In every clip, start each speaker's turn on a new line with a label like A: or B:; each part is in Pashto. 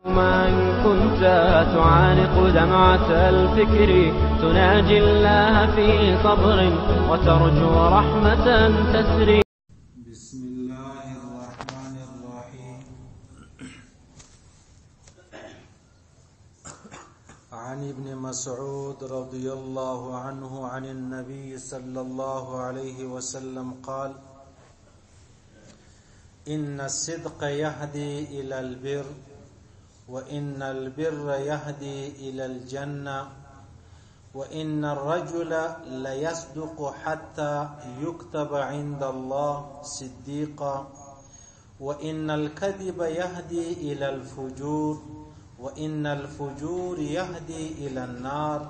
A: ما إن كنت تعانق دمعة الفكر تناجي الله في صبر وترجو رحمة تسري.
B: بسم الله الرحمن الرحيم. عن ابن مسعود رضي الله عنه عن النبي صلى الله عليه وسلم قال: إن الصدق يهدي إلى البر وإن البر يهدي إلى الجنة وإن الرجل ليصدق حتى يكتب عند الله صديقا وإن الكذب يهدي إلى الفجور وإن الفجور يهدي إلى النار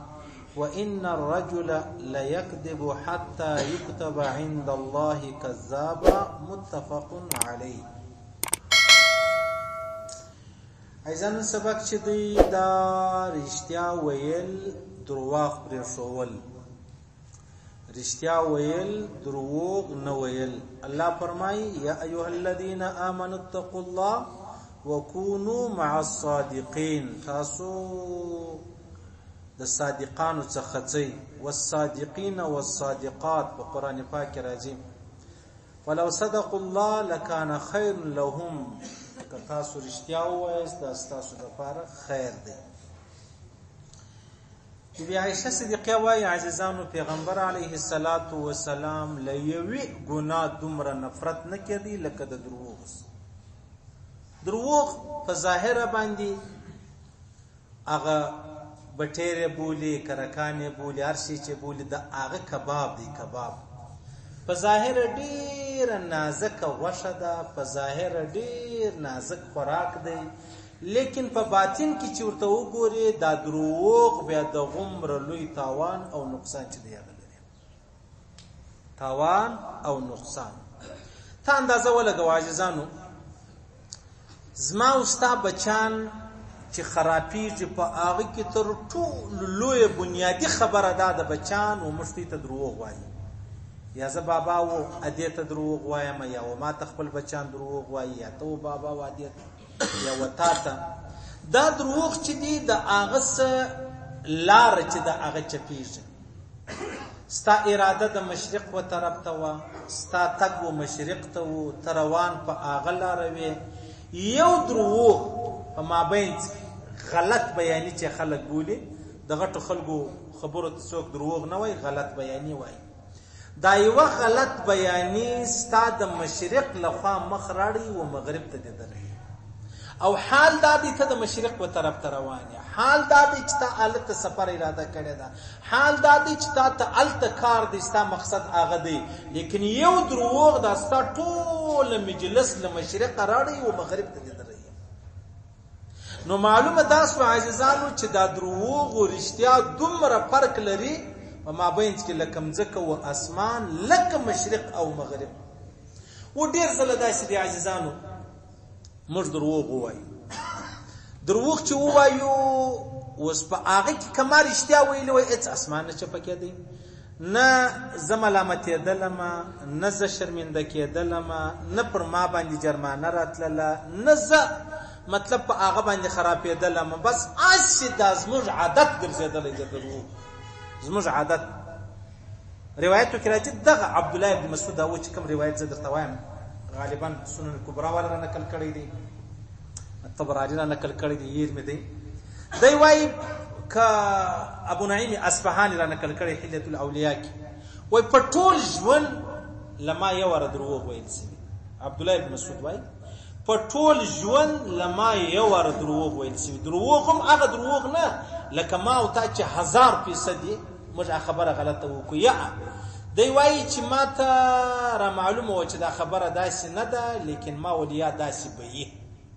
B: وإن الرجل ليكذب حتى يكتب عند الله كذابا. متفق عليه. ایزان سبق چې دی دا رښتیا ویل دروغ پرېښول، رښتیا ویل دروغ نه ویل. الله فرمایي: یا ایها الذین آمنوا اتقوا الله وکونوا مع الصادقین. تاسو د صادقانو څخه څئ. والصادقین والصادقات په قرآن پاک کې راځي. ولو صدقوا الله لکان خیر لهم. که تاسو رښتیا ووایاست دا ستاسو دپاره خیر دی. بی عایشه صدیقه وایي: عزیزانو، پیغمبر علیه الصلاة والسلام له یوې ګناه دومره نفرت نه کېدی لکه د دروغ. دروغ په ظاهره باندې هغه بټیرې بولي، کرکانې بولي، هر شي چې بولي د هغه کباب دی. کباب په ظاهر ډیر نازک غوښه ده، په ظاهر ډیر نازک خوراک دی، لیکن په باطن کې چې ورته وګوري دا دروغ بیا د غومره لوی تاوان او نقصان چې دی هغه لري. تاوان او نقصان ته اندازه ولګوه عزیزانو. زما او ستا بچان چې خرابېږي په هغه کې تر ټولو لویه بنیادي خبره دا د بچان و مشتي ته دروغ وایي. یا زه بابا و ادې ته دروغ وایم، یا و ما ته خپل بچان دروغ وایي، یا ته و بابا و ادې ته، یا و تا ته. دا دروغ چې دی د هغه څه لاره چې د هغه چپېږي. ستا اراده د مشرق و طرف ته وه، ستا تګ و مشرق ته و، ته روان په هغه لاره وې. یو دروغ په مابین غلط بیاني چې خلک بولي، د غټو خلکو خبرو ته څوک دروغ نه وایي، غلط بیاني وایي. دا یوه غلط بیاني ستا د مشرق لخوا مخ راړي و مغرب ته دې درېږي، او حال دا دی ته د مشرق و طرف ته روان یې. حال دا دی چې تا هلته سفر اراده کړې ده، حال دا دی چې تا ته هلته کار دی، ستا مقصد هغه دی، لیکن یو دروغ دا ستا ټوله مجلس له مشرقه راړي و مغرب ته دې درېږي. نو معلومه دا سوه عزیزانو چې دا دروغ و رښتیا دومره فرق لري په مابین کې لکه مځکه و اسمان، لکه مشرق او مغرب. و ډېر ځله داسې دی عزیزانو موږ دروغ ووایو. دروغ چې ووایو اوس په هغه کې که ما رښتیا ویلي وای هېڅ اسمان نه چپه کېدی، نه زه ملامتېدلمه، نه زه شرمنده کېدلمه، نه پر ما باندې جرمانه راتلله، نه زه مطلب په هغه باندې خرابېدلمه. بس هسې دا زموږ عادت ګرځېدلی د دروغ، زموږ عادت. روایتو کې راځي دغه عبدالله ابن مسعود او چې کوم روایت زه درته وایم غالبا سنن کبرا والا را نقل کړی دی، طبراني را نقل کړی دی، یې مې دی. دی وایي که ابو نعیم اصفهاني را نقل کړی حلیة الاولیاء کې، وایي په ټول ژوند له ما یو واره دروغ ویل سوي. عبدالله ابن مسعود وایي په ټول ژوند له ما یو واره دروغ ویل سوي. دروغ هم هغه دروغ نه لکه ما او تا چې 1000% یې موږ خبره غلطه وکړو. یا دی وایي چې ما ته را معلومه وه چې دا خبره داسې نه ده، لیکن ما ولیا داسې به یې.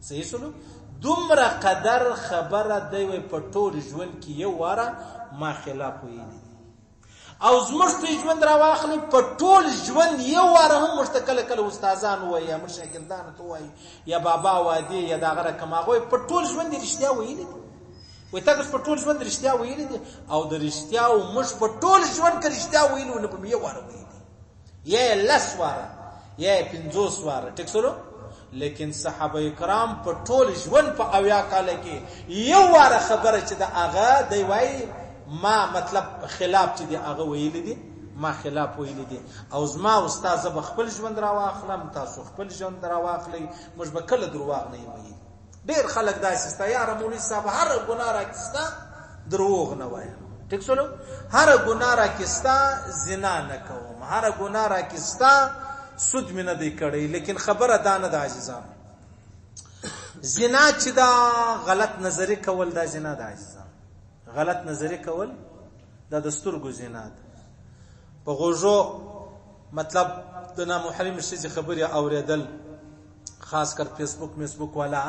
B: صحیح سلو دومره قدر خبره دی وایي په ټول ژوند کې یو واره ما خلاف ویلی دي. او زموږ ته ژوند را واخلي په ټول ژوند یو واره هم موږ ته کله کله استادان وایي، یا موږ شاګردانو ته وایي، یا بابا وادي، یا د هغه رقم هغه وایي په ټول ژوند یې رښتیا ویلي دي. وایي تاسو په ټول ژوند رښتیا ویلي دي، او د رښتیاو موږ په ټول ژوند کې رښتیا ویلي نه به مې یو واره ویلي، یا یې 10 واره، یا یې 50 واره. ټیک سلو لیکن صحابه کرام په ټول ژوند په 80 کال کې یو واره خبره چې د هغه دی وای ما مطلب خلاف چې دی هغه ویل دي ما خلاف ویل دي او زما استاد به خپل ژوند را واخلم تاسو خپل ژوند را واخلئ موږ به کله دروغ نه وایي ډیر خلک داسې ستا یاره مولوي صاحب هر ګناه راکستا دروغ نه وایي ټیک شلو هر ګناه راکستا زنا نه کوم هر ګناه راکستا سود مې نه دی کړی لیکن خبره دا نه د عزیزان زنا چې دا غلط نظری کول دا زنا د عزیزان غلط نظری کول دا د سترګو زنا ده په غوږو مطلب د نامحرم شي خبري اوریدل خاص کر فیسبوک والا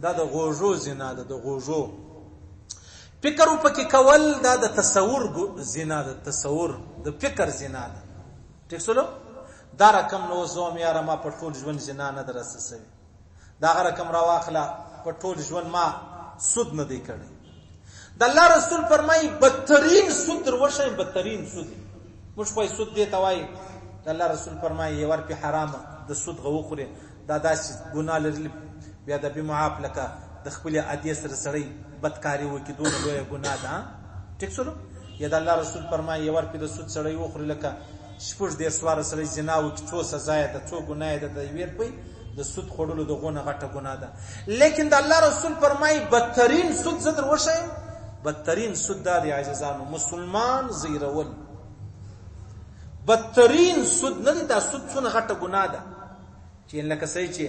B: دا د غوږو زنا ده د غوږو فکر وکي کول دا د تصور زنا ده تصور د فکر زنا ده ټیک سلو دا رقم نو زوم یاره ما په ټول ژوند زنا نه درسه سوي دا رقم را واخله په ټول ژوند ما سود نه دی کړی د الله رسول فرمایي بدترین سود دروشه بدترین سود مش په سود دی توای د الله رسول فرمایي ور په حرام د سود غو خوري دا داسې ګناه لري بیا د بمعاف لکه د خپل عادي سره سړی بدکاری وکي دوه لوی ګناه ده ټیک سره یا د الله رسول فرمایي ور په د سود سړی وخوري لکه شپږ ډیر سوار سره زنا وکي څو سزا ده څو ګناه ده د ویر په د سود خورلو د غونه غټه ګناه ده لیکن د الله رسول فرمایي بدترین سود زدر وشه بدترین سود د عزیزانو مسلمان زیرول بدترین سود نه دا سود څونه غټه ګناه ده چې لکه سې چې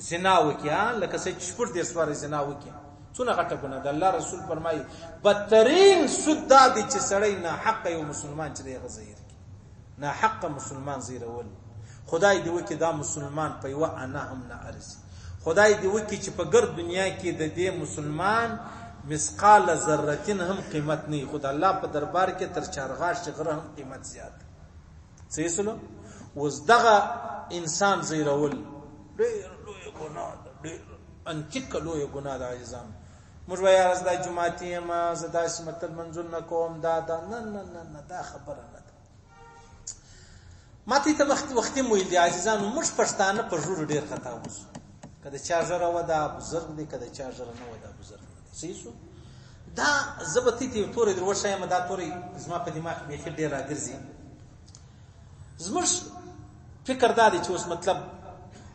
B: زنا وکي لکه سې چې شپږ ډیر سوار زنا وکي څونه غټه ګناه ده الله رسول فرمایي بدترین سود دا دي چې سړی نه حق یو مسلمان چې دی غزیر نه حق مسلمان زیرول خدای دې وکي دا مسلمان په یو انا هم نه ارزي خدای دې وکي چې په ګر دنیا کې د دې مسلمان مثقال ذره هم قیمت نه خدای الله په دربار کې تر چارغاش غره هم قیمت زیات صحیح سلو وز دغه انسان زیرول ډېر لوی ګناه ده ډېر انچک لوی ګناه ده عزیزان موږ وایي راز د جمعتي ما زدا سمتل منزل نه کوم دا نه دا خبره نه ماته ته وختي مو دي عزیزانو موږ پښتانه په جوړ ډیر خطا وس کله چا جره ودا بزرګ دي کله چا جره نه ودا بزرګ دي صحیح شو دا زبتی ته تورې دروشه ما دا تورې زما په دماغ کې ډیر راګرځي زموږ فکر دا دی چې اوس مطلب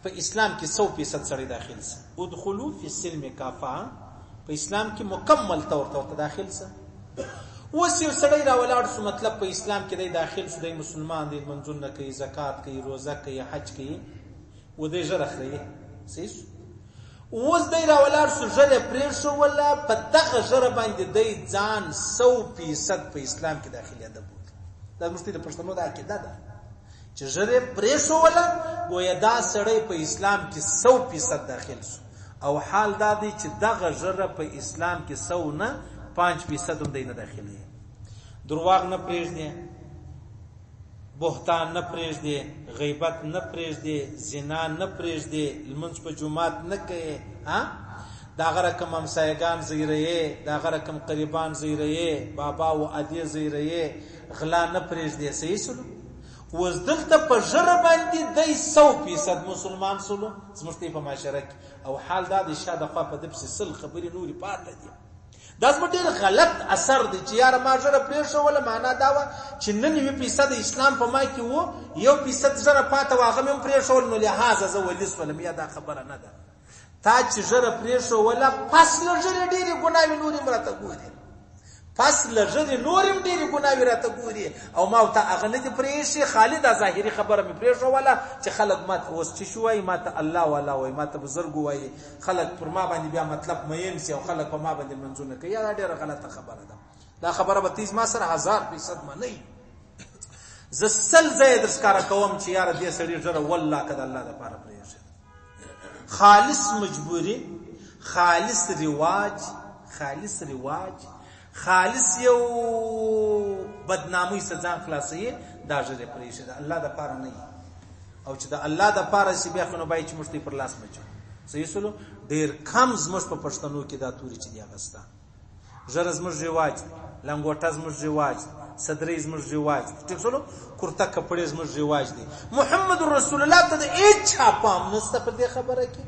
B: په اسلام کې 100% سړی داخل سي ادخلوا فی السلم کافه په اسلام کې مکمل طور ته داخل سي اوس یو سړی را ولاړ شو مطلب په اسلام کې دی داخل شو دی مسلمان دی منځونه نه کوي زکات کوي روزه کوي حج کوي و دې جره خري صحیح اوس دی را ولاړ شو جره پرې شو ولا په دغه جره باندې دی ځان 100% په اسلام کې داخلي ده دا مستي د پښتنو د عقیده ده چې جره پرې شو ولا گویا دا سړی په اسلام کې 100% داخل شو او حال دا دی چې دغه جره په اسلام کې 100 نه 5% هم دی نه داخلي درواغ نه پرېږدي بهتان نه پرېږدي غیبت نه پرېږدي زنا نه پرېږدي لمونځ په جمعات نه کوي دا غره کوم همسایگان زیره دا غره کوم قریبان زیره بابا او ادي زیره غلا نه پرېږدي صحیح سلو وزدلته په جره باندې دی 100% مسلمان سلو زمشتي په معاشره کې او حال دا د شاده خوا په دبس سل خبري نوري پاتې دي دا زموږ ډېر غلط اثر دی چې یاره ما جره پرې شو ولا معنا دا و چې 99% د اسلام په ما کې وو 1% جره پاته واغه مې پرې شو نو لهدا زه ولس ولم یا دا خبره نه ده تا چې جره پرې شو ولا پس لږه ډېری ګناوي نوري مرته ګوري پس لږه نورم ډېری ګناوي راته ګوري او ما ته اغه نه دي پرې شي خالد ظاهري خبره مې پرې شو ولا چې خلک مات اوس چې شوي ماته الله والا وای ماته بزرګ وای خلک پر ما باندې بیا مطلب مېن سي او خلک په ما باندې منځونه کوي دا ډېره غلطه خبره ده دا خبره به 30 ما سره 1000% ما نه ز سل زید درسکار کوم چې یار دې سړي جره والله کده الله د پاره پرې شي خالص مجبوری خالص رواج خالص یو بدنامي سزا خلاصي دا جره پرې شي دا الله د پاره نه او چې دا الله د پاره سی بیا خو نو بای چې مشتي پر لاس بچو صحیح سلو ډیر کم زموږ په پښتنو کې دا توري چې دی غستا جرز مر رواج لنګوټاز مر رواج صدرې زموږ رواج دی ټیک شو کرته کپړې زموږ رواج دی محمد رسول الله ته د هیڅ چا پام نشته په دې خبره کې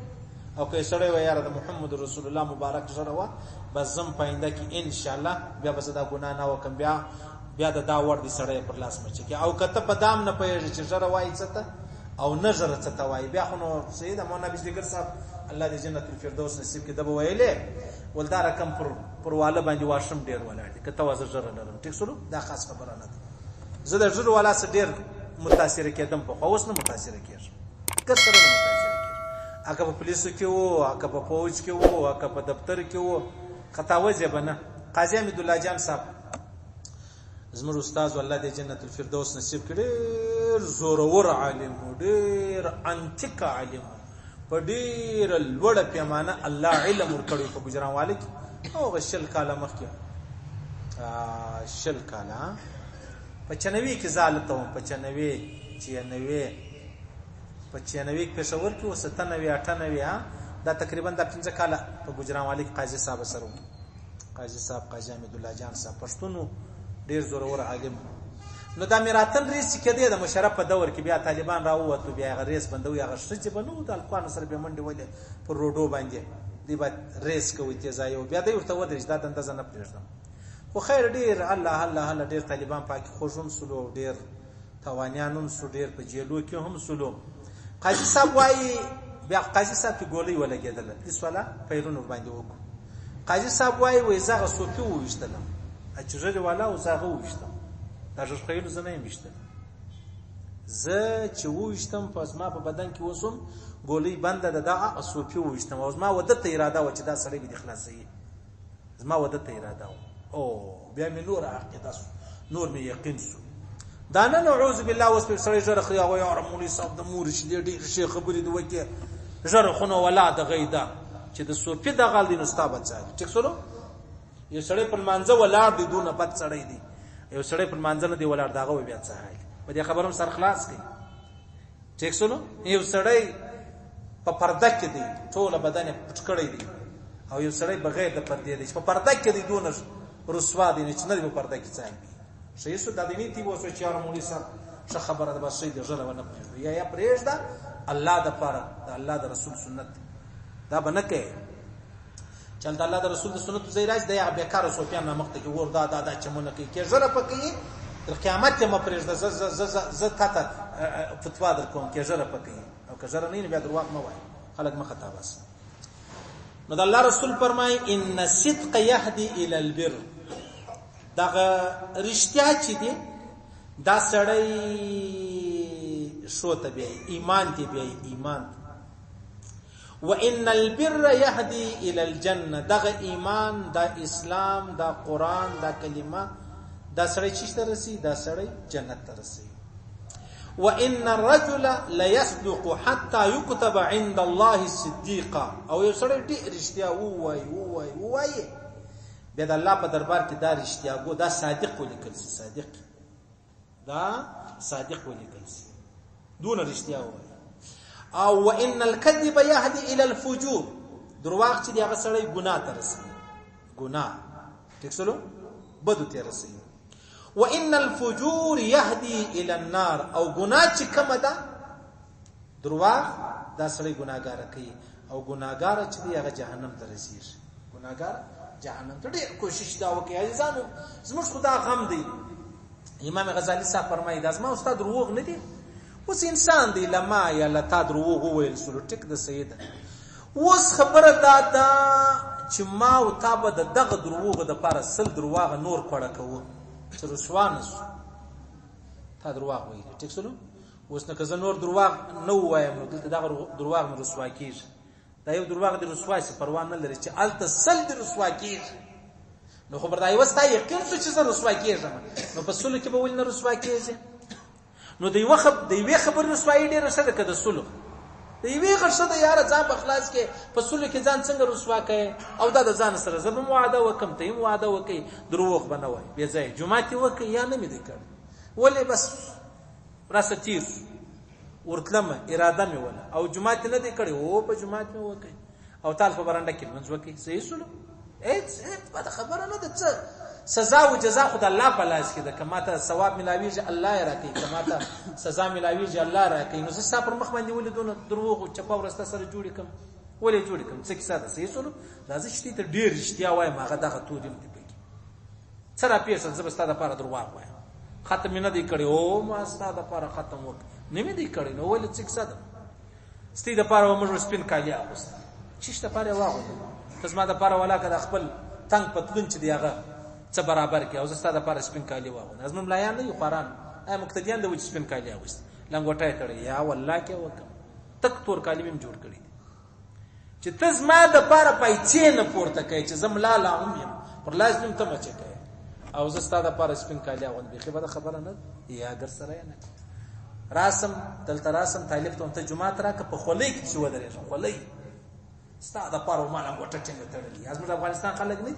B: او که سړی و یاره د محمد رسول الله مبارک سره و بس زم پاینده کې ان شاء الله بیا بس دا ګناه نه وکم بیا د دا ور دي سړی پر لاس مچ کې او کته په دام نه پېږي چې زره وای څه او نظر څه وای بیا خو نو سید مولانا بجلیګر صاحب الله دې جنت الفردوس نصیب کې دبه ویلې ولدار کم پر والا باندې واشم ډیر ولاړ دي کته وازه زره لرم ټیک شلو دا خاص خبره نه ده زه د زره والا سره ډیر متاثر کېدم په اوس نه متاثر کېږم کسره نه متاثر کېږم اګه په پولیسو کې وو اګه په فوج کې وو اګه په دفتر کې وو خطا وځه بنه قاضي حمید الله جان صاحب زموږ استاد الله دې جنت الفردوس نصیب کړي زورور عالم ډیر انتیک عالم په ډیر لوړه پیمانه الله علم ورکړي په ګجرانوالي کې او غشل کاله مخکې شل کاله په 95 کې زالته و په 96 پېښور کې و 97 98 دا تقریبا د 15 کاله په ګجرانوالي کې قاضي صاحب سره قاضي صاحب قاضي حمید الله جان صاحب پښتون ډیر زورور عالم نو دا میراتن ریس کې دی د مشرف په دور کې بیا طالبان راووتو بیا ریس بندوي هغه شته بنو د الکوان سره به منډي ولې پر روډو باندې دی با ریس کوي تیزایو بیا د ورته ودرېږي دا دنده نه پرېږدم خو خیر ډیر الله ډیر طالبان پاکي خوشون سلو ډیر توانیانون سو ډیر په جیلو کې هم سلو قاضي صاحب وایي بیا قاضي صاحب کې ګولې ولګېدل اس والا پیرونو باندې وکړو قاضي صاحب وایي زغه سوپی وښتلم اجرې والا او زغه وښتم دا ژ خیلو زنه میشته ز چې وښتم پس ما په بدن کې وسم ګولې بنده د دا سوپی وښتم او ما ودته اراده و چې دا سړی به خلاصي زما ودته اراده او بیا مې نور عقیده نور مې یقین سو دا نه نعوذ بالله وسپ سړی جره خو یا رمولي صاحب د مورش دې شیخ خبرې دی وکي جره خو نو ولا د غیدا چې د سوپی د غال دین استاد ځای ټیک سولو یو سړی په مانځه ولاړ دی دونه بد سړی دی یو سړی په مانځه نه دی ولاړ داغه بیا څه حال په دې خبرم سر خلاص کړي ټیک سولو یو سړی په پرده کې دی ټول بدن پټ کړی دی او یو سړی بغیر د پردې دی په پرده کې دی دونه رسوا دی چې نه دی په پرده کې ځای شي سو د دې نیتی وسو چې مولوی صاحب څه خبره ده بس دې ژله ونه پرېږدي یا پرېږده الله د پاره د الله د رسول سنت دا بنه کې چل د الله د رسول د سنت زې راځي د یا بیکار سوپیان نامخ ته کې ور دا چمونه کې ژله پکې تر قیامت ته مپرېږده ز کاته فتوا در کوم کې ژله پکې او که ژله نه بیا دروغ نه وای خلک مخه تا بس نو د الله رسول فرمای ان الصدق يهدي الى البر دا رښتیا چې دی دا سړی شو ته بیا ایمان دی بیا ایمان وان البر يهدي الى الجنه دا ایمان دا اسلام دا قران دا کلمه دا سړی چې ته رسی دا سړی جنت ته رسی وان الرجل لا يصدق حتى يكتب عند الله صديقا او یو سړی ډېر رښتیا وایي بیا د الله په دربار کې دا رښتیا ګو دا صادق ولیکل سي صادق ولیکل سي دون رښتیا وایي او وان الكذب يهدي الى الفجور درواغ چې هغه سړی ګناه ته رسي ګناه تکسلو بدو ته رسي وان الفجور يهدي الى النار او ګناه چې کومه ده درواغ دا سړی ګناګار کوي او ګناګار چې هغه جهنم ته رسي ګناګار جهنم ته ډېر کوشش دا وکړي عزیزانو زموږ خدا غم دی امام غزالی صاحب فرمایي دا زما استاد دروغ نه دی اوس انسان دی لما یا لتا دروغ وویل سلو ټیک د سید اوس خبره دا چې ما او تا به د دغه دروغ د پاره سل دروغ نور کړه کوو چې رسوانس تا دروغ وایي ټیک سلو اوس نه که نور دروغ نه وایم نو دلته دغه دروغ مې رسوا کیږي دا یو دروغ د رسوای څخه پروا نه لري چې الته سل د رسوا کیږي نو خبر دا یو ستا یقین څه چې زه رسوا کیږم نو په سلو کې به ول نه رسوا کیږي نو دی وی خبر رسوایی ډیره څه ده کده سلو دی وی غرشه د یار ځان بخلاص کې په سلو کې ځان څنګه رسوا کوي او دا د ځان سره زه به وعده وکم ته وعده وکي دروغ بنوي به ځای جمعه کې وکي یا نه مې دې کړ ولې بس راستیر ورتلم اراده مې ولا او جمعه نه دې کړي او په جمعه کې وکي او تعال په برانډه کې منځ وکي صحیح سلو اې په خبره نه ده سزا او جزا خو د الله په لاس کې ده. که ماته ثواب ملاویږي الله یې راکوي، که ماته سزا ملاویږي الله راکوي. نو زه ستا پر مخ باندې ولې دونه دروغ چپه ورسته سره جوړې کړم؟ ولې جوړې کړم؟ څه کیسه ده؟ صحیح شولو؟ دا زه چې ته ډېر رښتیا وایم هغه دغه توري م دي پکې. څه راپېښل زه به ستا دپاره درواغ وایم. ختم مې نه دی کړی. او ما ستا دپاره ختم وکړ نه مې دی کړی. نو ولې څه کیسه ده؟ ستی دپاره به موږ سپین کالي اغوسته. چیش دپاره یې واغوندم؟ ته زما دپاره ولاکه د خپل تنګ پتلون چې دی هغه څه برابر کړي او زه ستا دپاره سپین کالي واغوندم. زموږ ملایان نه یو خواران آیا مقتدیان د وچ سپین کالي اغوستي لنګوټه یې تړی. یا والله کې وکړم تک تور کالي مې جوړ کړي چې ته زما دپاره پیسې نه پورته کوې چې زه ملا لا هم یم پر لاس مې ته مچې کوې او زه ستا دپاره سپین کالي اغوندم. بیخي بده خبره نه ده. یا در سره یې نه راسم دلته راسم طالب ته ته جومات راکړه په خولۍ کې چې ودرېږم. خولۍ ستا دپاره ما لنګوټه ټینګه تړلې. زموږ افغانستان خلک نه دي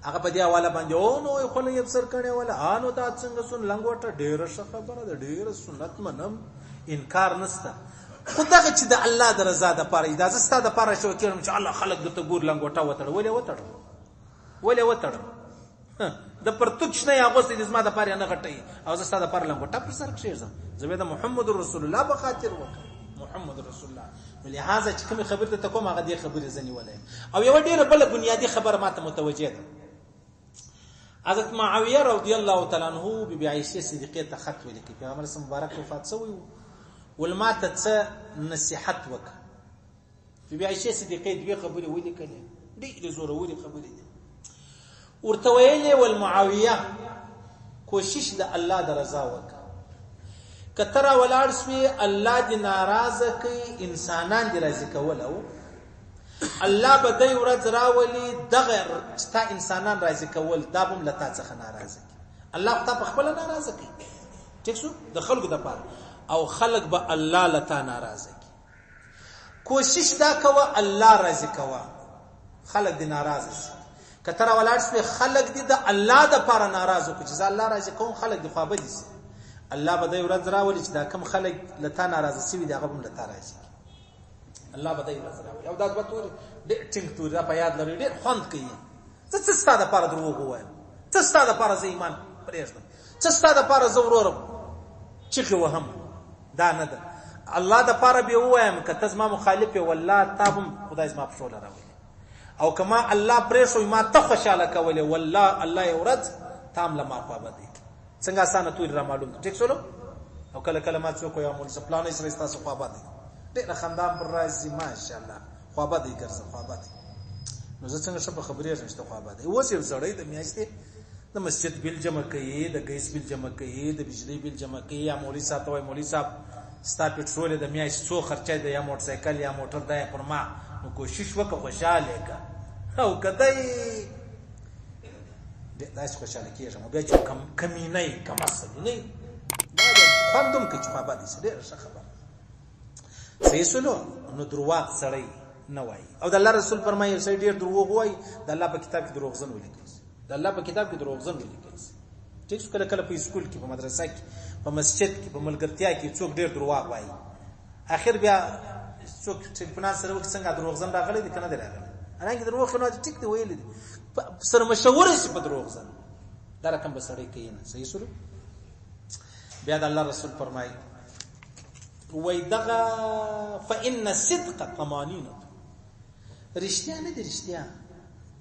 B: هغه په دې حواله باندې او نو خولۍ یې سر کړې ولا نو دا څنګه سن لنګوټه ډېره ښه خبره ده، ډېره سنت منم، انکار نشته. خو دغه چې د الله د رضا دپاره دا زه ستا دپاره شو کړم چې الله خلک درته ګور لنګوټه وتړه. ولې وتړم؟ ولې وتړم؟ د پرتوک شنه یې اغوستی دي زما دپاره یې نه غټوي او زه ستا دپاره لنګوټه پر سر کښېږدم. زه به د محمد رسول الله په خاطر وکړم. محمد رسول الله نو لهذا چې کومې خبرې ته کوم هغه دې خبرې زه نیولی یم. او یوه ډېره بله بنیادي خبره ماته متوجه ده. حضرت معاویه رضی الله تعالی عنه بیبي عایشې صدیقې ته خط ولیکي. پیغمبر صلی مبارک وفات شوی و ول ماته څه نصیحت وکړه. بیبي عایشې صدیقې دوې خبرې ولیکلې ډېرې زورورې خبرې دي. ورته ویلې ول معاویه کوشش د الله د رضا وکړه. که ته راولاړ سوې الله دې ناراضه کوي انسانان دې راضي کول او الله به دی ورځ راولي دغه ستا انسانان راضي کول دا به هم له تا څخه ناراضه کوي. الله خو تا په خپله ناراضه کوي ټیک شو د خلکو دپاره او خلک به الله له تا ناراضه کوي. کوشش دا کوه الله راضي کوه خلک دې ناراضه شي. که ته راولاړ سوې خلک دې د الله دپاره ناراضه کړو چې زه الله راضي کوم خلک دې خوابدي شي. الله به دی ورځ راولي چې دا کم خلک له تا ناراضه شوي دي هغه به هم له تا راضي کوي. الله به دی ورځ راولي. او دا دوه تورې ډېر ټینګ تورې دا په یاد لري ډېر خوند کوي. زه څه ستا دپاره دروغ ووایم؟ څه ستا دپاره زه ایمان پرېږدم؟ څه ستا دپاره زه ورورم چیغې وهم؟ دا نه ده. الله دپاره به ووایم که ته زما مخالف یې والله تا هم خدای زما په شوله راولي. او که ما الله پرېښوی ما ته خوشحاله کولې والله الله یې ورځ تا هم له ما خوابدی. څنګه اسانه تورې را معلوم دي ټیک شولو. او کله کله ما څوک وایي مولوي صاحب پلانی سره ستاسو خوابدی ډېره خندا پر راځي ماشاءالله خوابدی ګرځه خوابدی. نو زه څنګه ښه په خبرېږم چې ته خوابدی. اوس یو سړی د میاشتې د مسجد بیل جمع کوي، د ګیس بیل جمع کوي، د بجلي بیل جمع کوي. یا مولوي صاحب ته وایي مولوي صاحب ستا پټرول د میاشتې څو خرچه دی یا موټرسایکل یا موټر دی پر ما. نو کوشش وکړه خوشحاله یې کړه. او که دی داسې خوشحاله کېږم او بیا چې کمینه یې کم اصل نه وي دا خوند هم کوي چې خوابدی شي. ډېره ښه خبره صحیح شولو. نو درواغ سړی نه وایي. او د الله رسول فرمایي یو سړی ډېر دروغ وایي د الله په کتاب کې دروغجن ولیکل شي. د الله په کتاب کې دروغجن ولیکل شي. ټیک شو. کله کله په اسکول کې په مدرسه کې په مسجد کې په ملګرتیا کې څوک ډېر دروغ وایي. اخر بیا څوک ټلیفون سره وکړي څنګه دروغجن راغلی دی که نه دی راغلی. حالانکې دروغ نه ټیک دی ویلی دي سره مشوره شي په دروغجن. دا رقم به سړی کوي نه. صحیح شولو. بیا د الله رسول فرمایي وای دغه فإن الصدق طمانینه رښتیا نه دي رښتیا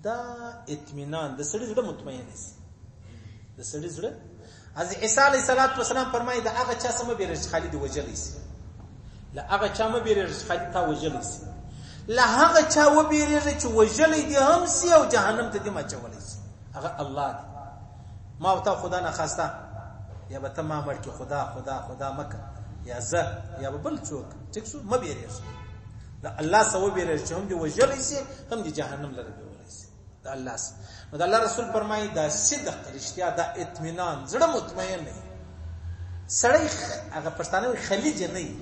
B: دا اطمینان د سړي زړه مطمئن شي. د سړي زړه حضرت عیسی علیه السلام فرمایي د هغه چا سم بیرې چې خالد وجلی شي. له هغه چا مې بیرې چې خالد تا وجلی شي. له هغه چا و بیرې چې وجلی دي هم سي او جهنم ته دې مچولی شي. هغه الله دی. ما او تا خدا نه خواسته یا به ته ما مړ کې خدا خدا خدا مکه یا زه یا به بل څوک ټیک شو مه بیرېږه. د الله څه وبیرېږه چې هم دې وژلی شي هم دې جهنم لره بیولی شي د الله څه. نو د الله رسول فرمایي دا صدق رښتیا دا اطمینان زړه مطمئن نه وي. سړی هغه پښتانه وایي خلیجه نه وي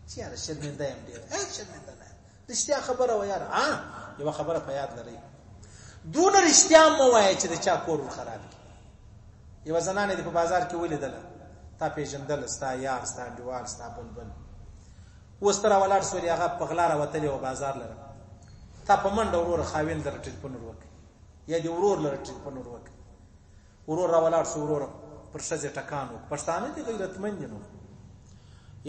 B: چې یاره شرمنده یم ډېر شرمنده نه یم رښتیا خبره وه یاره. یوه خبره په یاد لرئ دونه رښتیا مه وایه چې د چا کور ور خراب کړي. یوه زنانه دې په بازار کې ولیدله تا پېژندله ستا یار ستا انډیوال ستا بلبل اوس ته راولاړ سولې هغه په غلا راوتلې وه بازار لره تا په منډه وروره خاوین دره ټلیفون ور وکړي یا دی ورور لره ټلیفون وکړ ورور را ولاړ شو ورور پر ښځې ټکان وکړ پښتانه دي غیرتمند دي نو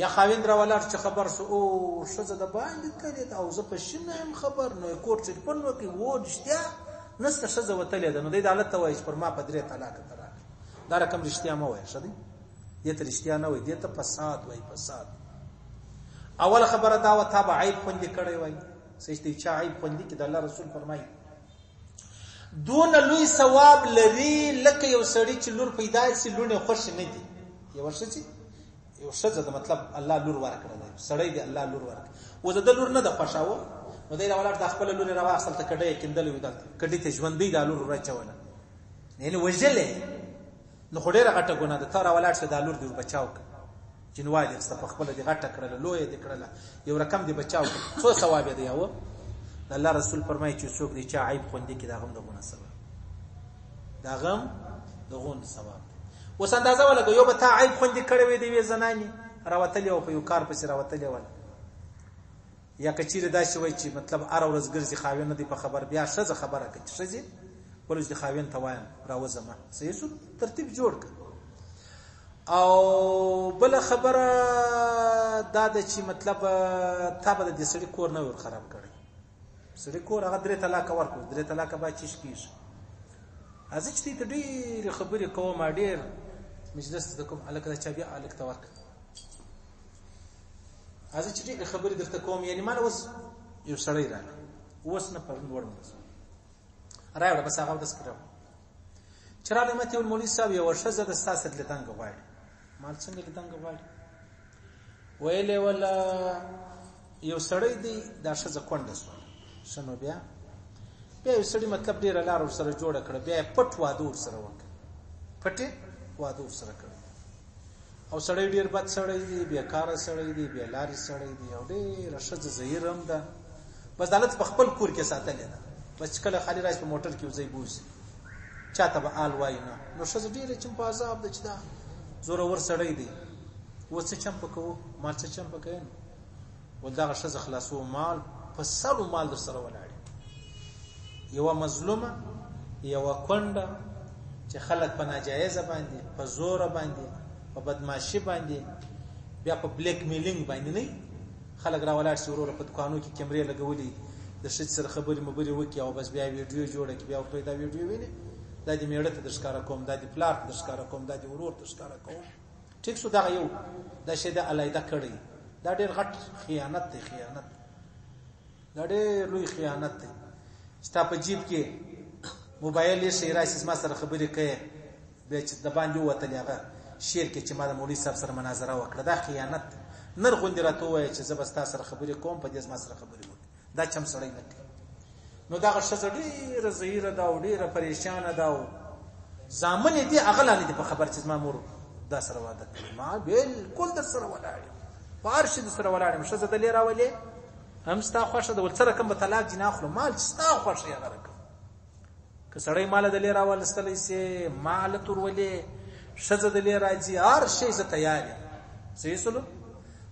B: یا خاوند را ولاړ چې خبر شو او ښځه د باندې تللې او زه په شنه یم خبر نو کور ټلیفون وکړي و رښتیا نسته ښځه وتلې ده نو دی د حالت ته وایي چې پر ما په 3 طلاق ته راغلی دا رقم رښتیا مه وایه ښه دی دې ته رښتیا نه وایي دې ته فساد وایي فساد اول خبره دا وه تا به عیب خوندي کړی وایي څه چې چا عیب خوندي کړي د الله رسول فرمایي دون لوی ثواب لري لکه یو سړی چې لور پیدا شي لونه خوش نه دي یو ښځه یو ښځه د مطلب الله لور ورکړه سړی دی الله لور ورکړه و زه د لور نه د خوښاوه نو دی راولار د خپل لور راوخل ته کډې کېندل وي دلته کډې ته ژوندۍ د لور راچوله یعنی وجلې نو خو ډیره غټه ګناه ده تا راولار شه د لور دی بچاو جنوای دې ست په خپل دی غټه کړله لوی دې کړله یو رقم دی بچاو څو ثواب دی یو د الله رسول فرمایي چې څوک دی چې عیب خوندې کې دا غم د ګناه سبب دا غم د غون سبب اوس اندازه ولګو یو به تا عیب خوندې کړې وي دی زنانی راوتلې او په یو کار پسې راوتلې ول یا کچیر دا شوی چې مطلب ار ورځ ګرځي خاوین نه دی په خبر بیا ښځه خبره کوي ښځه ولې د خاوین ته وایم راوځم صحیح شو ترتیب جوړ کړ او بل خبره دا د چې مطلب تا به د سړي کور نه ور خراب کړي سړي کور هغه 3 طلاق ورکړي 3 طلاق به چیش کیږي ازه چې ته ډېر خبرې کوم ډېر مجلس ته کوم الکه چا بیا الکه ته ورک ازه چې ډېر خبرې درته کوم یعنی مال اوس یو سړی راغی اوس نه پرون وړم راوړه بس هغه د سکرو چرته مته ول مولوی صاحب یو ورشه د سیاست لتنګ غواړي مال څنګه لتنګ غواړي ویلې ولا یو سړی دی دا ښځه کونډه شو شنو بیا یو سړی مطلب ډیر لار ور سره جوړ کړ بیا پټ واده ور سره وکړ پټه واده ور سره کړ او سړی ډیر بد سړی دی بیکاره سړی دی بیا لاري سړی دی او ډیر ښځه زهیرم ده بس دالت په خپل کور کې ساتلې ده بس کله خالي راځي په موټر کې وځي بوزي چاته به آل وای نه نو ښځه ډیره چم په عذاب ده چې دا زوره ور سړی دی و څه چم پکو مال څه چم پکاین ولدا ښځه خلاصو مال په سلو مال در سره ولاړ یو مظلومه یو کونډه چې خلک په ناجایزه باندې په زور باندې په بدمعشي باندې بیا په بلیک میلینګ باندې نه خلک راولاړ شي ورور په دکانو کې کیمرې لګولې د شت سره خبرې مبري وکي او بس بیا ویډیو جوړه کی بیا ورته دا ویډیو ویني دا دې میړه ته د ښکارا کوم دا دې پلار ته د ښکارا کوم دا دې ورور ته ښکارا کوم ټیک شو دا یو دا شی د علایده کړی دا ډېر غټ خیانت دی خیانت دا ډېر لوی خیانت دی ستا په جیب کې موبایل یې شي راشي ما سره خبرې کوي به چې د باندې وته هغه شیر کې چې ما د مولوی صاحب سره مناظره وکړه دا خیانت نر غوندې راته وایي چې زه بس تاسو سره خبرې کوم په دې ما سره خبرې وکړه دا چم سړی نه کوي نو دا ښځه ډېره زهیره ده او ډېره پریشانه ده او زامن دې اغلانه دې په خبر چې ما مور دا سره واده کړی ما بالکل در سره ولاړ پارش در سره ولاړ ښځه د لې راولې هم ستا خوښه ده ول سره کوم طلاق جنا اخلو مال ستا خوښه یې غره که سړی مال د لې راول استلې سي مال تر ولې ښځه د لې راځي هر شی زه تیار یم صحیح سلو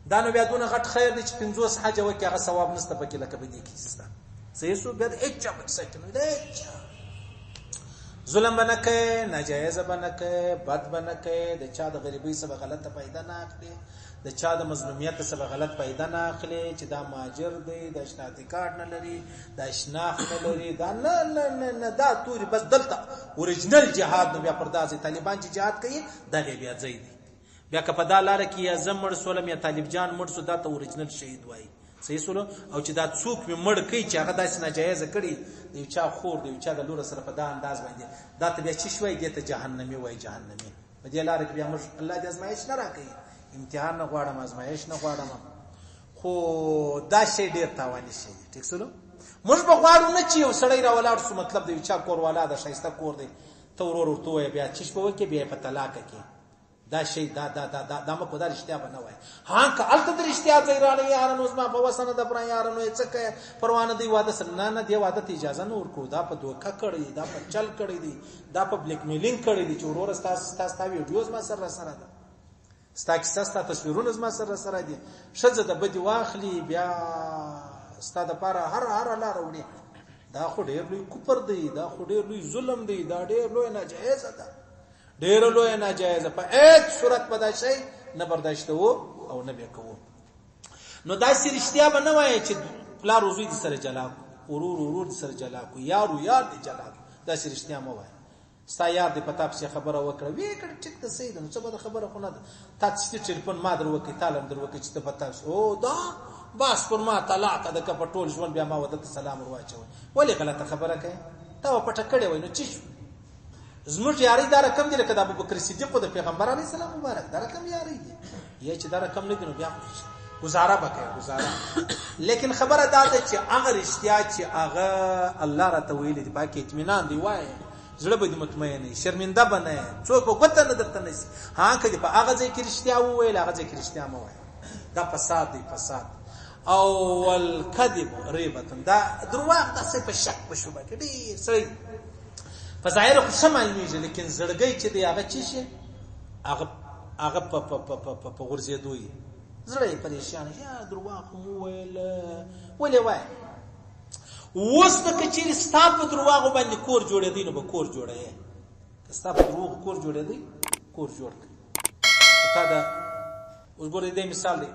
B: دا نو بیا دونه غټ خیر دی چې 50 حج وکي هغه ثواب نشته پکې لکه بدی کیسه صحیح سو بیا اچا سکه دی ظلم بنکه ناجایز بنکه بد بنکه د چا د غریبۍ سبب غلطه پیدا نه اخلي د چا د مظلومیت سبب غلط پیدا نه اخلي چې دا ماجر دی د شناختی کارت نه لري د شناخت نه لري دا نه دا توري بس دلته اوریجنل جهاد نو بیا پردازي طالبان چې جهاد کوي دا بیا ځای دی بیا که په دا لار کې یا زمړ سولم یا طالب جان مړ سو دا ته اوریجنل شهید وای صحیح سولو او چې دا څوک می مړ کوي چې هغه داسې ناجایز کړي دی چا خور دی چا د لور سره په دا انداز باندې دا ته بیا چی شوي دی ته جهنمی وای جهنمی په دې لار کې بیا موږ الله دې ازمایش نه راکړي امتحان نه غواړم ازمایش نه غواړم خو دا شی ډیر تاواني شي ټیک سولو موږ به غواړو نه چې یو سړی را ولاړ سو مطلب دی چا کور والا د شایسته کور دی ته ورور ورته بیا چی شپه وکي بیا په طلاق کې دا شی دا ما په دا رښتیا باندې وای ها که الته د رښتیا ځای را لې یارانو زما په وسنه د پران یارانو څه پروانه دی واده سره نه دی واده ته اجازه نه ورکو دا په دوکه کړی دا په چل کړی دی دا په بلیک میلینګ کړی دی چې ورور تاسو ویډیوز ما سره ده ستا کیسه ستا تصویرونه ما سره دي ښځه د بدی واخلي بیا ستا د پاره هر لار وړي دا خو ډېر لوی کفر دی، دا خو ډېر لوی ظلم دی، دا ډېر لوی ناجایز ده، ډېر لوی ناجایز په هیڅ صورت په دا شی نه برداشت وو او نه به کوو. نو دا رښتیا به نه وایي چې پلار روزي دي سره جلا ورور دي سره جلا کو، یار دي جلا کو، دا رښتیا مو وایي. ستا یار دې پتا په خبره وکړه وی کړه ټیک ته صحیح ده، نو څه به خبره خو نه ده، تا چې ټلیفون ما در وکړي تعالی در وکړي چې ته پتا او دا بس پر ما طلاق ده که په ټول ژوند بیا ما ودته سلام ورواچوي، ولې غلطه خبره کوي؟ تا پټه کړې وای نو چی زموږ یاري دا رقم دی لکه د ابوبکر صدیق او د پیغمبر علی السلام مبارک دا رقم یاري دی، یا چې دا رقم نه دی نو بیا گزاره وکړي گزاره. لیکن خبره دا ده چې هغه رښتیا چې هغه الله را ته ویلي دی باقي اطمینان دی وای، زړه به دې مطمئن وي، شرمنده به نه څوک په ګوته نه درته نشي. ها کدی په هغه ځای کې رښتیا وویل، هغه ځای کې رښتیا مو وای، دا فساد دی فساد. او الکذب ریبتن، دا درواغ د څه په شک په شوبه کې ډیر سړی په ظاهر خو سمای نه، لیکن زړګی چې دی هغه چی شي هغه په غرزیدوی زړی پریشان یا درواغ مو ویل ولې وای. اوس د کچیر ستا په درواغ باندې کور جوړېدی نو به کور جوړې، ستا په دروغ کور جوړېدی کور جوړ تا دا. اوس ګورې دې مثال دی،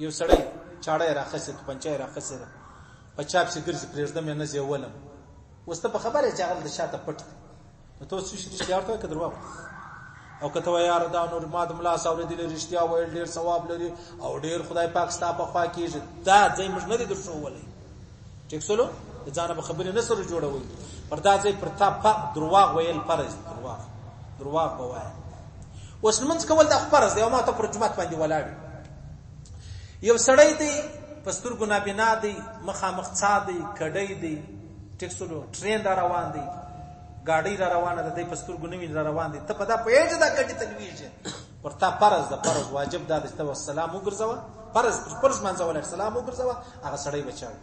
B: یو سړی چاړه راخصه پنچای راخصه په چاپ سي ګرځي پرېږدم نه زیولم، اوس ته په خبره چې هغه د شاته پټ نو ته څه شي رښتیا ورته که درواغ، او کته یار دا نور ما د ملا ساورې دي رښتیا ویل ډیر ثواب لري او ډیر خدای پاک ستا په خوا کېږي، دا ځای موږ نه دي درشو ولې ټیک سولو ځان به خبرې نه سره جوړوي، پر دا ځای پر تا درواغ ویل فرض، درواغ به وایي. اوس منځ کول دا فرض دی او ما ته پر جمعه باندې ولاړ یو سړی دی پستر ګنا بنا دی مخامخ څا دی کډی دی ټیک سولو ټرین را روان دی गाड़ी را روانه ده، د پستر ګنوي را روان دي، ته په دا پیژ دا کډی تلويږي ورته فرض ده، فرض واجب ده چې السلام وګرځوا، فرض منځول سلام وګرځوا، هغه سړی بچاو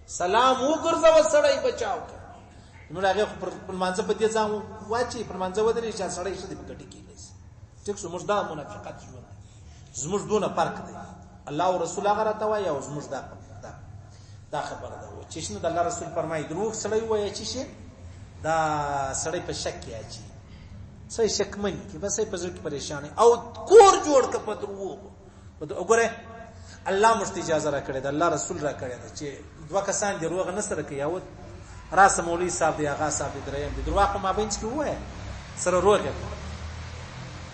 B: سلام وګرځوا سړی بچاو. نو هغه پر منځ په دې ځان واچي پر منځ ودرې چې سړی شته په کډی کې لسی ټیک سو مردا منافقت ژوند زموږ دونه فرق دی، الله او رسول هغه راته وایي او زموږ دا خبره ده چې شنو د الله رسول فرمایي دروغ سړی وایي چې شي دا سړی په شک کې اچي، سړی شک مني کې بس په ځل کې پریشان او کور جوړ ک په دروغ. وګوره الله مشت اجازه را کړې ده، الله رسول را کړې ده چې دوه کسان دروغ نه سره کوي، او راس مولوی صاحب دی هغه صاحب دریم دی دروغ په مابین کې وای سره روغ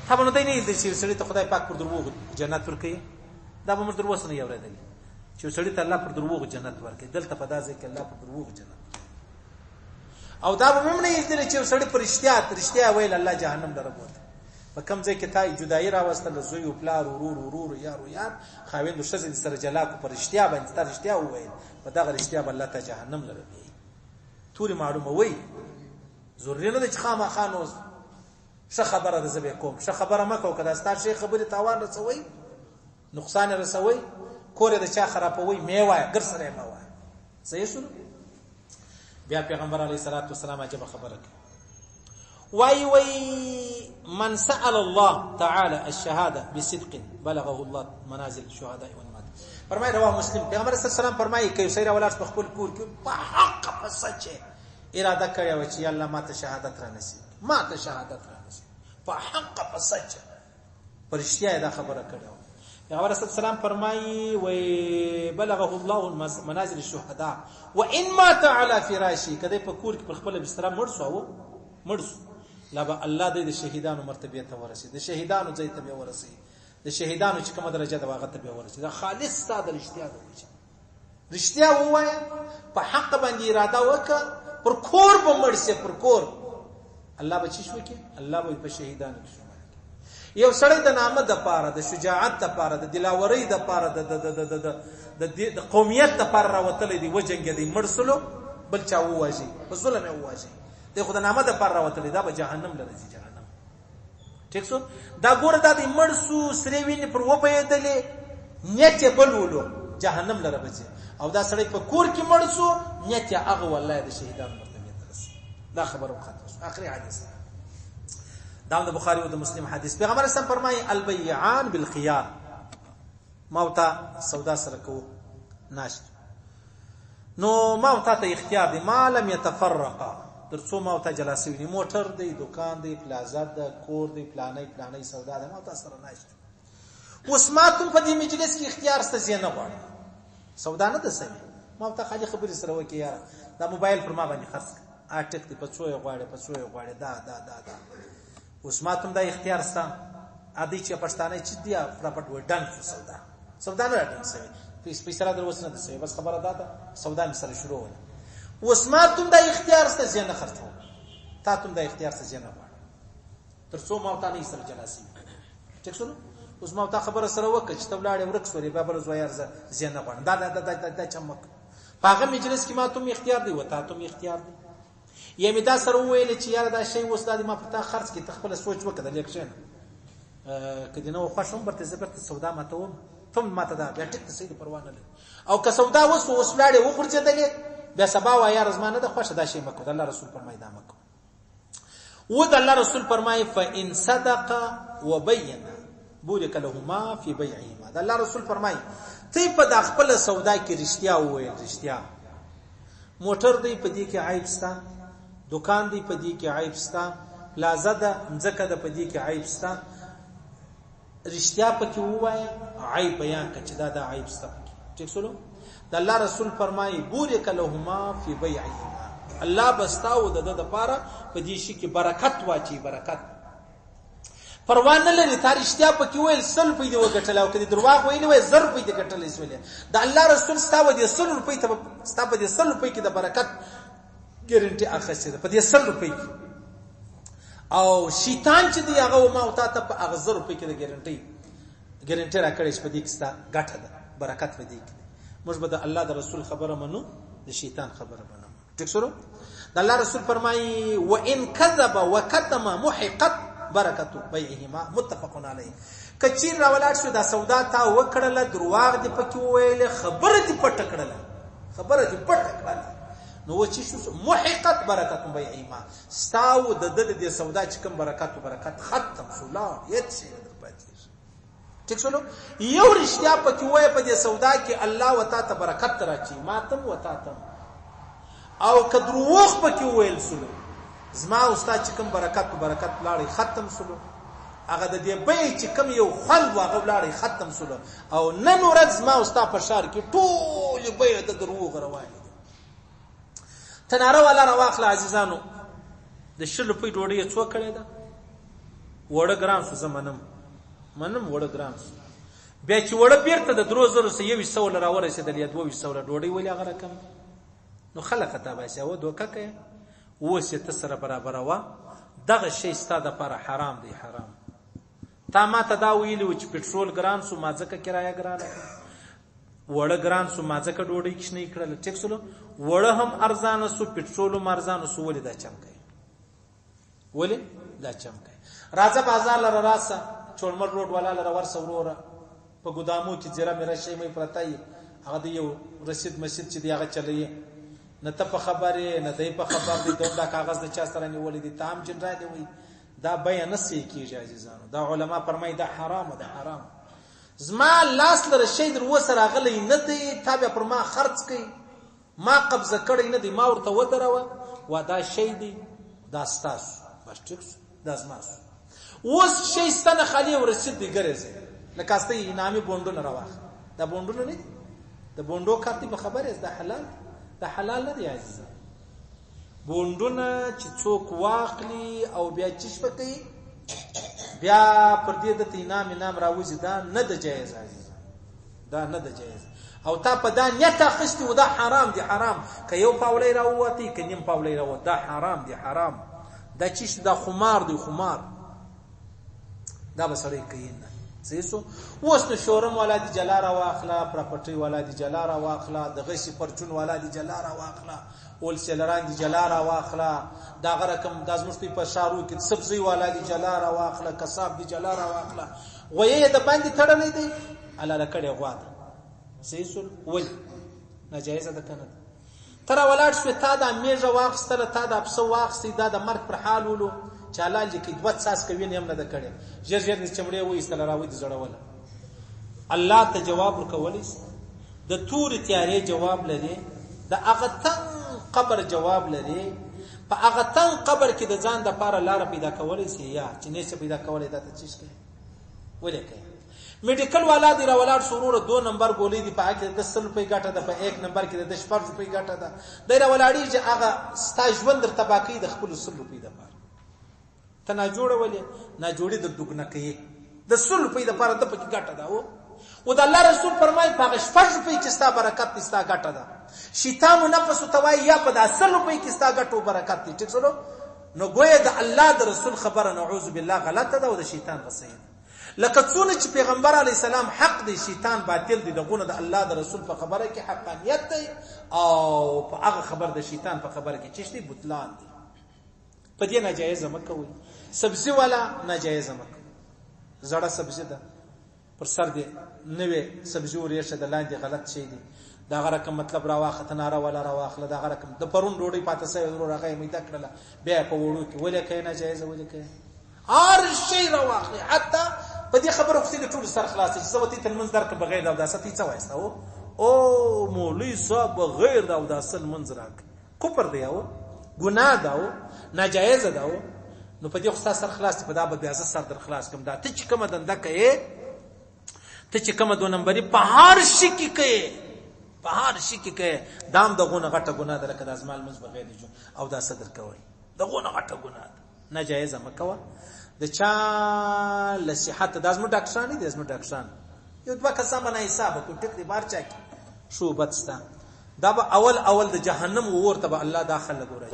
B: ته نو دای نه دي چې سړی ته خدای پاک پر دروغ جنت ورکړي، دا به موږ دروغ نه یوریدل چې سړی ته الله پر دروغ جنت ورکړي، دلته په دازه کې الله پر دروغ جنت او دا به موږ نه یې چې سړی پر رښتیا ویل الله جهنم دربوت په کم ځای کې تا جدای راوستل زوی او پلار ورور یار خاوند شزه سره جلا کو پر رښتیا باندې تر رښتیا وویل په دا رښتیا به الله ته جهنم لري. ټول معلومه وای ضروري نه چې خامہ خانوز څه خبره ده زبې کوم څه خبره مکو کدا ستاسو شي خبره تاوان رسوي نقصان رسوي کور د چا خرابوي میوه ګر سره میوه صحیح شو. بیا پیغمبر علیه الصلاۃ والسلام عجب خبره وای من سأل الله تعالى الشهاده بصدق بلغه الله منازل الشهداء والمات. فرمای رواه مسلم پیغمبر صلی الله علیه وسلم فرمایي کوي سیر اولاد په خپل کور کې په حق په سچ اراده کوي چې الله ماته شهادت را نصیب ماته شهادت را نصیب په حق په سچ پرشتیا دا خبره کړو. پیغمبر صلی الله علیه وسلم فرمایي وای بلغه الله منازل الشهداء وان مات على فراشه کده په کور کې په خپل بستر مرسو لا به الله د شهیدانو مرتبه ته ورسي، د شهیدانو ځای ته به ورسي، د شهیدانو چې کومه درجه ده هغه ته به ورسي. دا خالص ساده رښتیا ده، رښتیا وایي په حق باندې اراده وکړه پر کور به مرسي پر کور الله به چی شو کې الله به په شهیدانو کې شو. یو سړی د نامه د پاره د شجاعت د پاره د دلاوري د پاره د قومیت د پاره راوتل دي وجنګ دي مرسلو بل چا وواجي په ظلم وواجي د خدای نامه د پر راوتل دا به جهنم لري جهنم ټیک شو. دا ګوره دا د مرسو سری ویني پر و به دلې نیت بلولو جهنم لره بچي او دا سړی په کور کې مرسو نیت هغه والله د شهیدانو مرتبه ته رسي. دا خبره وخته اخري حدیث دا د بخاری او د مسلم حدیث. پیغمبر اسلام فرمایي البيعان بالخيار موتا سودا سره کو ناشته نو ما تا ته اختیار دی ما لم يتفرقا تر څو ما ته جلسه ویني موټر دی دکان دی پلازا ده کور دی پلانې سودا ده ما ته سره ناشته اوس ما ته په دې مجلس کې اختیار ستاسو نه غواړم سودا نه ده سمي ما ته خالي خبرې سره وکي یار دا موبایل پر ما باندې خرڅ اټک دی په څو غواړي دا اوس ما ته دا اختیار ستا ادي چې پښتانه چې دی پراپټ و ډن سودا نه راځي سمي پیسې را دروسنه ده سمي بس خبره ده سودا می سره شروع وله اوس ما ته دا اختیار ست زین خرڅو تا ته دا اختیار ست زین غواړم تر څو ما ته نه سره جلاسي ټیک شو اوس ما ته خبره سره وکړه چې تبلاړې ورک سوري بابل زویر زین غواړم دا چمک پاغه مجلس کې ما ته اختیار دی وتا ته اختیار دی یمه دا سره ویل چې یار دا شی وستاد ما پتا خرڅ کې تخپل سوچ وکړه لیکشن کدی نو خوشم برته زبرته سودا ماته ثم ما ته دا بیا ټیک سید پروا نه او که سودا وس لاړې وخرځېدلې بیا سبا و یا رزمانه د خوښه دا شی مکو د الله رسول فرمایي دا مکو و د الله رسول فرمایي فان صدق وبين بورك لهما في بيعهما د الله رسول فرمایي ته په د خپل سودا کې رښتیا وویل رښتیا موټر دی په دې کې عیب ستا دکان دی په دې کې عیب ستا پلازا ده ځکه د په دې کې عیب ستا رښتیا پکې ووایه عیب بیان کړه چې دا د عیب ستا ٹھیک سولو د الله رسول فرمایي بورک لهما فی بیعهما الله بستاو د لپاره په دې شي کې برکت واچي برکت پروا نه لري تاریخیا پکې ویل سل پیدا وګټل او کدي درواغ ویل وای زر پیدا ګټل اسویل د الله رسول ستاو دي 100 روپۍ ته ستاو دي 100 روپۍ کې د برکت ګارانټي اخیسته په دې 100 روپۍ او شیطان چې دی هغه ما او ته په هغه 100 روپۍ کې د ګارانټي راکړې په دې کې ستا ګټه ده برکت په دې کې موږ به د الله د رسول خبره منو د شیطان خبره منو ټیک شو د الله رسول فرمایي وان كذب وكتم محقت برکت بيعهما متفق علیه کچیر راولات شو دا سودا تا وکړه درواغ دی پکې ویل خبره دی پټ کړه نو چې شو محقت برکت بيعهما ستاو د دې سودا چې کوم برکت ختم شو لا یت شي ٹھیک شلو یو رښتیا پکې وای په دې سودا کې الله وتا ته برکت راچی ماتم وتا ته او کدروغ پکې ویل سلو زما استاد چې کوم برکت لاړې ختم سلو هغه د دې به چې کوم یو خوند واغ لاړې ختم سلو او نن ورځ زما استاد په شار کې ټول به د دروغ رواني تناره والا رواخله عزیزانو د شلو په ډوډۍ څو کړی دا وړه ګرام سو زمنم وړه ګرام بیا چې وړه بیرته د 3000 لراوره رسیدل یا 200 ډوډۍ ولې هغه رقم نو خلک ته باسي او دوکه کوي اوس ته سره برابر وا دغه شی ستاده پر حرام دی حرام تا ما ته دا ویلو چې پټرول ګران سو مازکه کرایه ګرانه وړه ګران سو مازکه ډوډۍ کښ نه کړل ټیک سلو وړه هم ارزانه سو پټرول هم ارزانه سو ولې دا چم کوي راځه بازار لره راسه چولمر روډ والا لره ورسه وروره په ګدامو کې زیره میرا شی مې پرتای هغه دی یو رسید مسجد چې دی هغه چلایي نه ته په خبره نه دی په خبر دی دا کاغذ د چا سره نیولې دي تام جنرال دی وي دا بیان نسی کیږي عزیزانو دا علما فرمایي دا حرام زما لاس لره شی در وسره غلې نه دی تابع پر ما خرڅ کړي ما قبضه کړی نه دی ما ورته ودروه و دا شی دی دا ستاسو بس ټیک دا زماس اوس شی ستنه خالی ورسید دی ګرځي لکه استه انامي بوندونه راوخ دا بوندونه نه د بوندو کارتي په خبره است دا حلال نه دی عزیز بوندونه چې څوک واخلي او بیا چش پکې بیا پر دې د انام راوځي دا نه د جایز عزیز دا نه د جایز او تا په دا نیت اخستي و دا حرام دی حرام که یو پاولای راووتی که نیم پاولای راووت دا حرام دی حرام دا چیش دا خمار دی خمار دا بسړی کین سیسو اوس نو شورم والا دی جلاره واخلا پراپرټي والا دی جلاره واخلا د غشي پرچون والا دی جلاره واخلا اول سیلران دی جلاره واخلا دا غرکم د ازمشتي په شارو کې سبزی والا دی جلاره واخلا کساب دی جلاره واخلا وې د باندې تړلې دی الاله کړي غواده سیسو ول ناجایزه ده کنه تر ولاړ شو تا د میژه واخستله تا د ابسو واخستې دا د مرګ پر حال ولو چالان چې دوت ساس کوي نه هم نه کړي ژر د چمړې وې استل راوي د زړول الله ته جواب ورکولې د تور تیارې جواب لري د د هغه تنګ قبر جواب لري په هغه تنګ قبر کې د ځان د پاره لار پیدا کولای شي یا چې نه څه پیدا کولای دا څه شي ولې کوي میډیکل والا دی را ولار سرور 2 نمبر ګولې دی په کې د 100 روپۍ ګټه ده په 1 نمبر کې د 10 روپۍ ګټه ده دی را ولاړی چې هغه ستا ژوند در تباکی د خپل 100 روپۍ د پاره ته نه جوړولې نه جوړې د دوګنه کوي د 100 روپۍ د پاره د پکې ګټه ده او د الله رسول فرمایي په 10 روپۍ کې ستا برکت ستا ګټه ده شیطان نفس توای یا په 100 روپۍ کې ستا ګټو برکت دي ټیک شلو نو ګویا د الله د رسول خبره نعوذ بالله غلطه ده او د شیطان غصه لکه څونه چې پیغمبر علی السلام حق دی شیطان باطل دی دغه د الله د رسول په خبره کې حقانیت دی او په هغه خبر د شیطان په خبره کې چشتي بوتلان دی په دې ناجایز مکوي سبزی والا ناجایز مکوي زړه سبزی ده پر سر دی نوې سبزی ورېشه د لاندې غلط شي دی دا غره کوم مطلب را واخت ناره ولا را واخله دا غره کوم د پرون ډوډۍ پاتې سوی ورو راغی مې دکړه بیا په وړو کې ولې کای ناجایز ولې کای هر شی را واخلي حتی په دې خبرو کې ټول سر خلاص چې سوتي تل منځ درک بغیر د اوداسه څه وایسته او مولوی صاحب بغیر د اوداسه منځ راک کوپر دی او ګناه دا ناجایز دا نو په دې خو سر خلاص په دا به بیا سر در خلاص کوم دا ته چې کوم دنده کوي ته چې کوم 2 نمبرې په هر شي کې کوي په هر شي کې کوي دام دغونه غټه ګناه ده لکه د ازمال منځ بغیر دی او دا صدر کوي دغونه غټه ګناه ده ناجایز مکوه د چا له صحت د ازمو ډاکټران دي ازمو ډاکټران یو دوه کسان باندې حساب کو ټیک دی بار چا کی شو بدستا دا به اول د جهنم ورته به الله داخل لګورای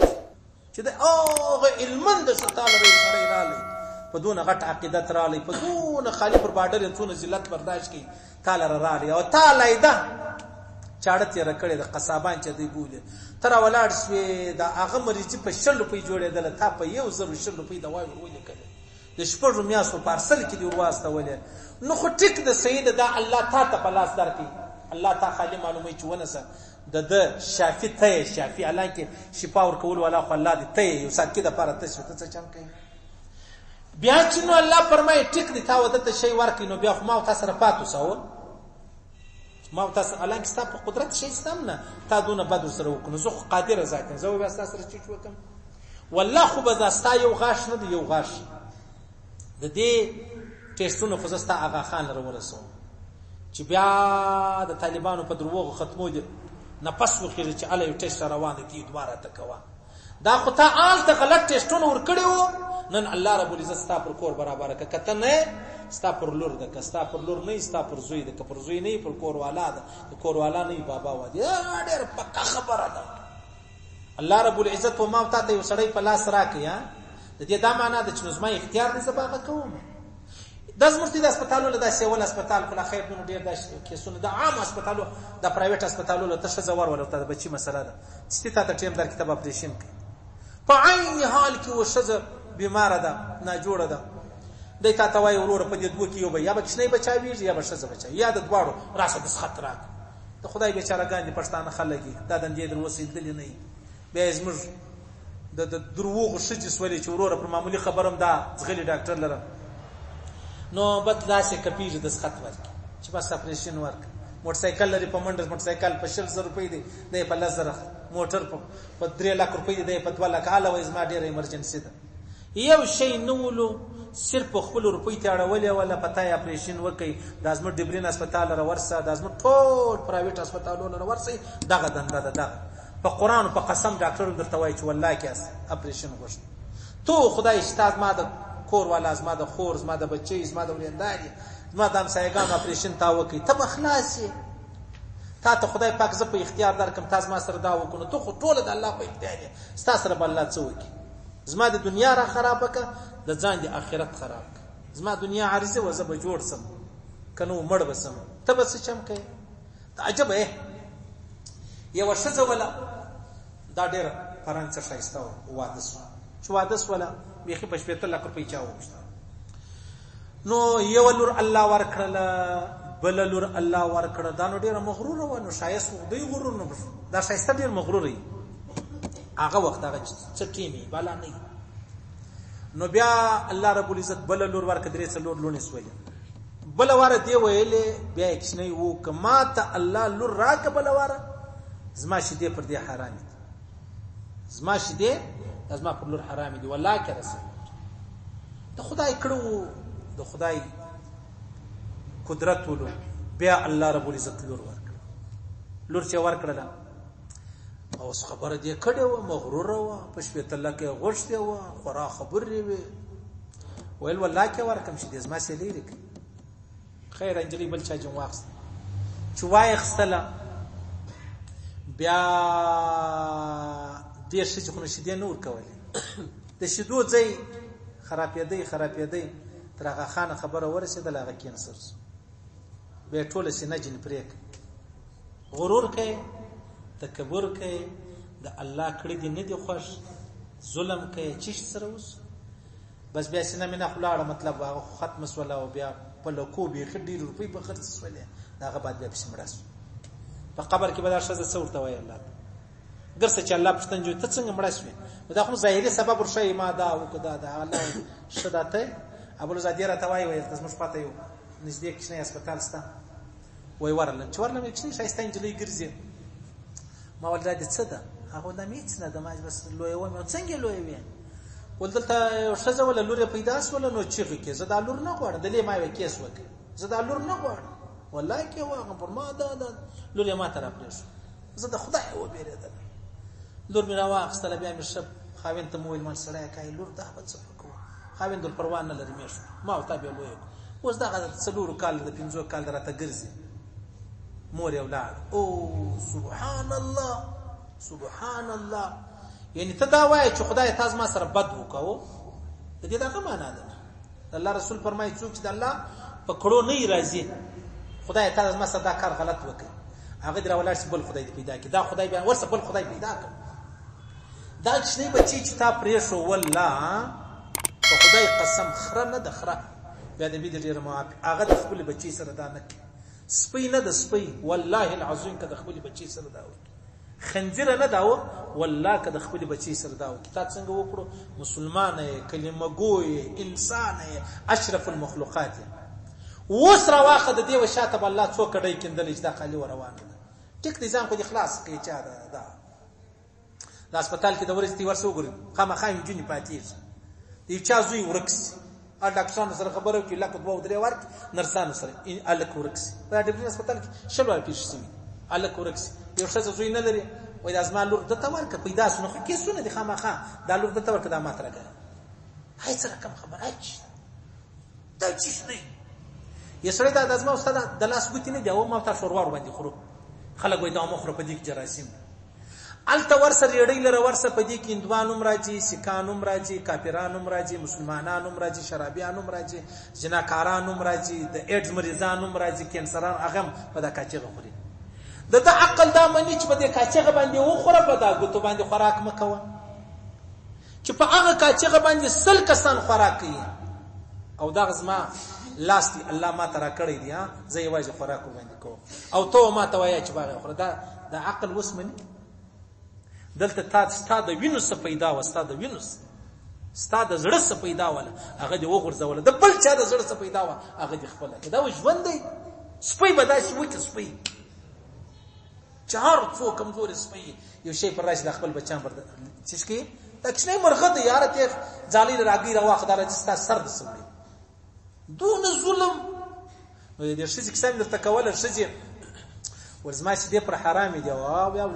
B: چې دا اوغه علمند ستاله لري رالی په دون غټ عقیدت رالی په دون خالی پر بارډر څونه ذلت برداشت کی تعالی رالی او تعالی دا چاړه تیر کړي د قصابان چې دی بوله تر ولاړ شوی دا هغه مریض په 100 روپۍ جوړېدل تا په 1000 روپۍ دوا ورولې کړي د شپږو میاشتو پارسل کې دی ورواسته ولې نو خو ټیک د سید دا الله تا ته بلاس درکې الله تا خالی معلومه چې ونسه د شافی ته شافی الله کې شفا ور کول ولا خو الله دې ته یو سکه د پاره ته څه چم کوي بیا چې نو الله فرمایي ټیک دی تا ودته شی ورکې نو بیا خو ما تاسو سره پاتو سو ما تاسو الله کې ستاسو قدرت شي سم نه تا دونه بدر سره وکړو زه قادر ذاتم زه بیا تاسو سره چی وکم والله خو به زاستا یو غاښ نه دی یو غاښ د دې ټیسټونو خو زستا آغا خان لره ورسو چې بیا د طالبانو په دروغ ختمو دي نه پس وخیږي چې الله یو ټیسټ روان دي دوباره تکوا دا خو ته آل ته غلط ټیسټونه ور کړیو نن الله رب العزت ستا پر کور برابر ک کته نه ستا پر لور ده که ستا پر لور نه ستا پر زوی ده که پر زوی نه پر کور والا ده که کور والا نه بابا و دي ډېر پکا خبره ده الله رب العزت و ما ته یو سړی په لاس راکې ها د دې دا معنا ده چې نو زما اختیار دې سبا کوم د زمرتي د هسپتالونو د سیول هسپتال کله خیر نو ډېر د کیسونه د عام هسپتالو د پرایویټ هسپتالونو ته څه زور ورته د بچی مسله ده چې ته ټیم در کتاب اپریشن کوي په عین حال کې وشزه بیمار ده نه جوړه ده د تا توای ورور په دې دوه کې یو به یا بچنی بچاوي یا بشزه بچاوي یا د دواړو راسه د خطر راک د خدای بیچاره ګاندې پښتانه خلګي دا د دې دروسې دلی نه به زمر د دروغ شجس ولې چې ورور پر معمولی خبرم دا ځغلي ډاکټر لره نو بد داسې کپیږي د خط ورک چې بس اپریشن ورک موټر سایکل لري په منډر موټر سایکل په 100 روپۍ دی د په لزر موټر په 3 لک روپۍ دی په 2 لک اله وای زما ډیره ایمرجنسي ده یو شی نولو صرف خپل روپۍ ته اړولې ولا پتاي اپریشن وکي د ازمر ډبرین هسپتال را ورسه د ازمر ټول پرایویټ هسپتالونو را ورسه دغه دنده ده دغه په قران په قسم ډاکټر درته وایي چې والله کې اپریشن وشو تو خدای استاد ما د کور والا زما د خور زما د بچي زما د ولینداري زما د همسایګانو اپریشن تا وکي ته بخلاصي تا ته خدای پاک ز په اختیار درکم تاسو ما سره دا وکړو ته خو ټول د الله په اختیار تاسو سره بل الله څه وکي زما د دنیا را خراب کا د ځان د آخرت خراب کا زما دنیا عارضه و زب جوړ سم کنو مړ بسم ته بس چم کوي عجب یو شزه ولا دا ډېر فرانسه شایسته واده سو چې واده سو ولا بیخي په 70 لک روپۍ چاو نو یو لور الله ورکړل بل لور الله ورکړه دا نو ډېر مغرور و نو شایست دوی غرور نو دا شایسته ډېر مغروري هغه وخت هغه چټیمی بالا نه نو بیا الله رب العزت بل لور ورکړه درې څلور لونی سوې بل واره دی ویلې بیا کښنی وو کما ته الله لور راک بل واره زما شیدې پر دې حرام دي، زما شیدې زما پر لور حرام دي. والله کې رسول د خدای کړو، د خدای قدرت ولو بیا الله رب العزت لور ورکړ. لور چې ورکړه او خبره دې کړې و، مغرور و، په شپې تلکه غوښته و، خورا خبرې وي. ویل والله کې ورکم شي دې زما سي لري. خیر انجلی بل چا جون واخست چې وای خستله بیا دې شي چې خو نشي دې نور کولې د شیدو ځای خرابېدی تر هغه خانه خبره ورسېدل، هغه کینسر به ټوله سینه جن پریک. غرور کوي، تکبر کوي، د الله کړی دی نه دی خوښ، ظلم کوي، چی سره اوس بس بیا سینه مینه خلاړه مطلب هغه ختم سوله او بیا په لکو به خډیر روپی په خرڅ سوله هغه بعد بیا پسمړاس په قبر کې به دا شزه څورته وای الله ګرځه چې الله پښتن جو ته څنګه مړاسوي دا خو ظاهري سبب ورشي ما دا او کدا دا الله شدته ابو زادی را توای وای تاسو مش پاتې یو نږدې کښنه هسپتال ستا وای ورل چې ورل مې کښنه شایسته انجلې ګرځي ما ولدا څه ده هغه د میڅ نه د ماج بس لوی و مې څنګه لوی وي ولدلته شزه ولا لور پیدا سول نو چیغه کې زدا لور نه غواړم دلې ما وې کیس وک زدا لور نه غواړم والله کې واغه پر ما دا لور ما طرف لري زدا خدای و بیرېدل لور مې راوخستله بیا مې شپ خاوین ته مویل من سره کای لور دا به څه وکړو خاوین دل پروان نه لري مې ما او تابع لوی اوس دا څلور کال د 15 کال درته ګرځي مور یو لاړ او سبحان الله سبحان الله یعنی ته دا وایې چې خدای تاسو ما سره بد وکاو د دې دا معنا ده الله رسول فرمایي څوک چې د الله په کړو نه راځي خدای تاسو ما سره دا کار غلط وکړي هغه دراولار بل خدای دې پیدا کړي دا خدای بیا ورسره بل خدای پیدا کړي دا چې نه بچي چې تا پرې شو والله په خدای قسم خره نه د خره بیا دې دې ډیر معافي هغه د خپل بچي سره دا نه سپي نه د سپي والله العظیم که د خپل بچي سره دا وکړي خنزیر نه داو والله که د خپل بچی سره داو کتاب څنګه وکړو مسلمان یې کلمه ګوی انسان یې اشرف المخلوقات وسره واخد دی و شاته الله څو کډی کندل چې دا خالی روانه ده ټیک دي ځان خو د اخلاص کې چا ده د هسپتال کې د ورستي ورسو ګوري خامخایم جونی پاتې دی چا زوی ورکس ا ډاکټرانو سره خبرو کې لکه دوه درې ورک نرسانو سره الک ورکس په ډیپټي هسپتال کې شلوار پیښ شي الک ورکس یو څه زوی نه لري وای د ازما لور د تمر ک پیدا سونه خو کیسونه دي خامخا د لور د تمر ک د ماتره کړه هاي سره کم خبر اچ دا چیز نه یسره د ازما استاد د لاس ګوتی نه دی او ما تاسو ورور باندې خورو خلک وای دا مخره په دې کې جراثیم الته ورسره یړې لره ورسره په دې کې اندوانوم راځي سکانوم راځي کافرانوم راځي مسلمانانوم راځي شرابيانوم راځي جناکارانوم راځي د ایډز مریضانوم راځي کینسران اغم په دا کاچغه خوري د عقل دا منی چې په دې کاچغه باندې وخوره په دا ګوتو باندې خوراک مکوه چې په هغه کاچغه باندې سل کسان خوراک کوي او دا غزما لاستي الله ما ترا کړی دی زه یې واځه خوراک باندې کوم او ته ما ته وایې چې باغ خوره دا د عقل وسمني دلته تاسو ستاد وینوس پیدا و ستاد وینوس ستاد زړه څخه پیدا ولا هغه دی وغورځول د بل چا د زړه څخه پیدا و هغه دی خپل دا ژوند دی سپي بداسي وکړي سپي چهار څو کمزوري سپي یو شی پر راشي د خپل بچان پر چیز کې تکشنه مرغه د یار ته ځالي راګي روا خدای رجستا سر د سمړي دون ظلم نو دې شي چې څنګه درته کوله شي ورزما چې دې پر حرام دی او یا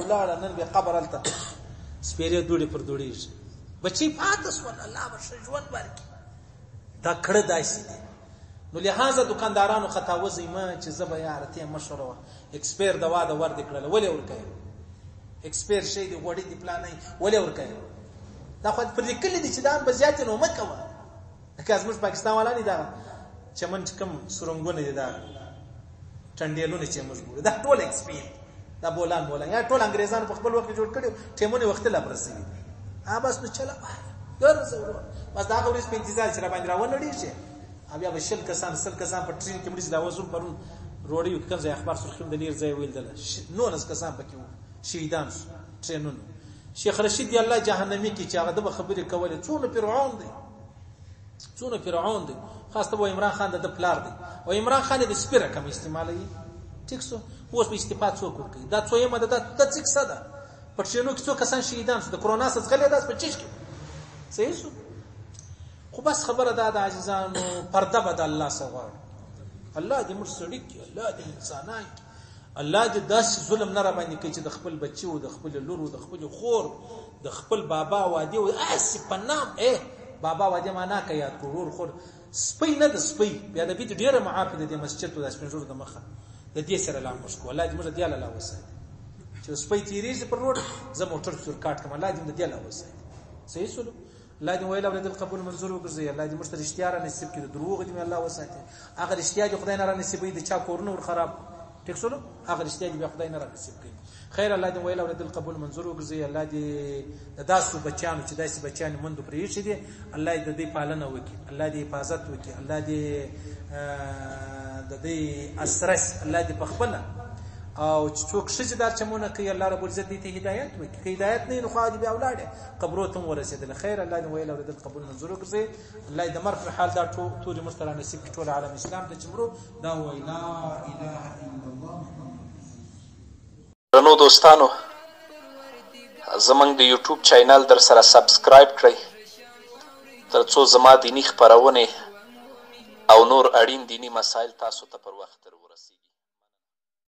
B: ولار نن به قبر الته سپیره دوړي پر دوړي بچي پاتس ول الله ورشه ژوند ورکی دا کړه داسي دي نو لہذا دکاندارانو خطا وځي ما چې زبا یارته مشوره ایکسپیر دوا د ور دکړل ولې ور کوي ایکسپیر شي دی وړي دی پلان نه ولې ور کوي دا خو پر لیکل دي چې دا بزیات نو مکوه که ازمش پاکستان والا نه دا چمن کم سرنګونه دي دا چندېلونه چې موږ ګورو دا ټول ایکسپیر دا بولان یا ټول انګريزانو په خپل وخت جوړ کړو ټیمونه وخت لا پرسي بس نو چلا ګر زورو بس دا غوړي په انتظار چې را باندې راوړل شي بیا به شل کسان په ټرین کې مړي دا وزن پرون روړی یو کوم ځای اخبار سرخیم د لیر ځای ویل دل نو نس کسان پکې شهیدان ټرینونو شیخ رشید دی الله جهنمی کې چې هغه د خبرې کولې څونه فرعون دی خاصه و عمران خان د پلار دی او عمران خان د سپیره کم استعمالي ټیک شو اوس به استعفا څوک ورکوي دا څویمه ده دا څه کیسه ده په ټرینو کې څو کسان شهیدان شو د کرونا څخه ځغلي داس په چیش کې صحیح شو خو بس خبره ده د عزیزانو پرده به د الله څخه غواړو الله دې موږ سړي کړي الله دې انسانان کړي الله دې داسې ظلم نه را باندې کوي چې د خپل بچي او د خپل لور او د خپل خور د خپل بابا واده او اسی په نام بابا واده معنا کوي یا ورور خور سپی نه د سپی بیا د بیت ډیره معافي د مسجد او د سپنجور د مخه د دې سره لا مشکو الله دې موږ دې الله وساتي چې سپی تیریږي پر روډ زه موټر سور کاټ کوم الله دې دې الله وساتي صحیح سلو الله دې ویل اولاد القبول منظور وګرځي الله دې موږ ته رښتیا را نصیب کړي دروغ دې الله وساتي هغه رښتیا دې خدای نه را نصیبې دي چا کورونه ور خراب ټیک سلو هغه رښتیا دې خدای نه را نصیب کړي خیر الله دې ویل اولاد القبول منظور وګرځي الله دې داسو بچانو چې داسې بچان مونږ پرې شي دي الله دې دې پالنه وکړي الله دې حفاظت وکړي الله دې د دې اسرس الله دې پخپله او څوک شي دار چمونه کوي الله رب العزت دې ته هدایت وکړي هدایت نه نو خو دې بیا ولاړه قبرو ته ورسېدل خیر الله دې ویل اولاد القبول منظور وګرځي الله دې مرګ حال دا ټول مستر نصیب کړي ټول عالم اسلام ته چمرو دا ویلا اله الا الله
C: نو دوستانو زمنګ د یوټیوب چینل در سره سبسکرایب کړئ ترڅو زما دینی خبرونه او نور اړین دینی مسایل تاسو ته پر وخت ورسیږي